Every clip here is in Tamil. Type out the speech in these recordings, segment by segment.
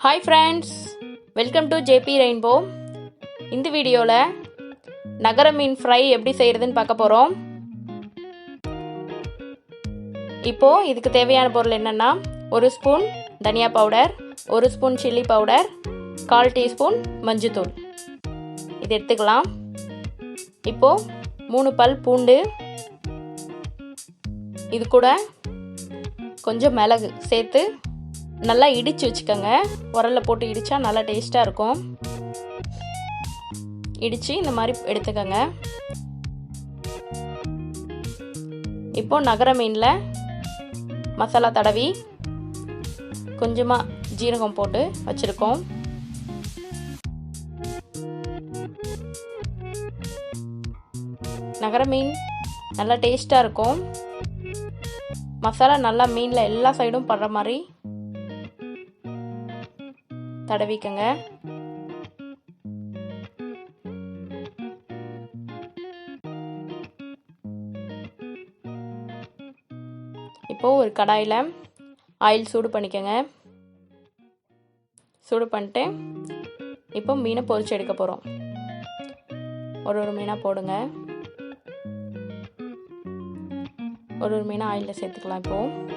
Hi friends, welcome to JP Rainbow. இந்த வீடியோல நகர மீன் ஃப்ரை எப்படி செய்யறதுன்னு பார்க்க போறோம். இப்போ இதுக்கு தேவையான பொருள் என்னன்னா 1 ஸ்பூன் தனியா powder, 1 spoon chilli powder, 1/4 teaspoon மஞ்சள்தூள். இது எடுத்துக்கலாம். இப்போ 3 பல் பூண்டு, இது கூட கொஞ்சம் மிளகு சேர்த்து நல்லா இடிச்சு வச்சுக்கோங்க. உரல்ல போட்டு இடிச்சா நல்லா டேஸ்ட்டாக இருக்கும். இடித்து இந்த மாதிரி எடுத்துக்கோங்க. இப்போ நகர மீனில் மசாலா தடவி கொஞ்சமாக ஜீரகம் போட்டு வச்சுருக்கோம். நகர மீன் நல்லா டேஸ்ட்டாக இருக்கும். மசாலா நல்லா மீனில் எல்லா சைடும் படுற மாதிரி தடவிக்கங்க. இப்போ ஒரு கடாயில் ஆயில் சூடு பண்ணிக்கங்க. சூடு பண்ணிட்டு இப்போ மீனை பொரிச்சு எடுக்க போகிறோம். ஒரு மீனாக போடுங்க. ஒரு மீனாக ஆயிலில் சேர்த்துக்கலாம். இப்போது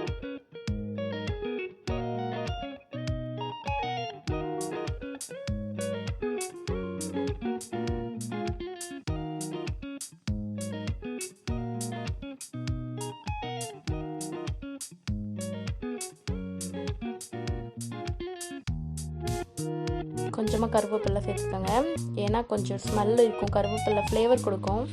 கொஞ்சமாக கருவேப்பிலை சேர்த்துக்கோங்க. ஏன்னா கொஞ்சம் ஸ்மெல் இருக்கும், கருவேப்பிலை ஃப்ளேவர் கொடுக்கும்.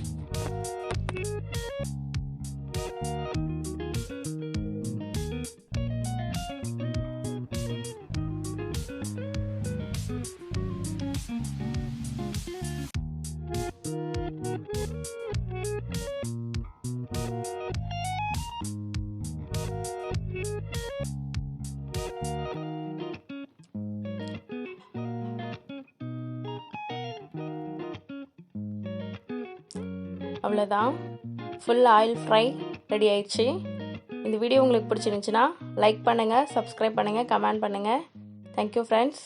அவ்வளோதான், ஃபுல் ஆயில் ஃப்ரை ரெடி ஆயிடுச்சு. இந்த வீடியோ உங்களுக்கு பிடிச்சிருந்துச்சுன்னா லைக் பண்ணுங்கள், சப்ஸ்கிரைப் பண்ணுங்கள், கமெண்ட் பண்ணுங்கள். Thank you friends.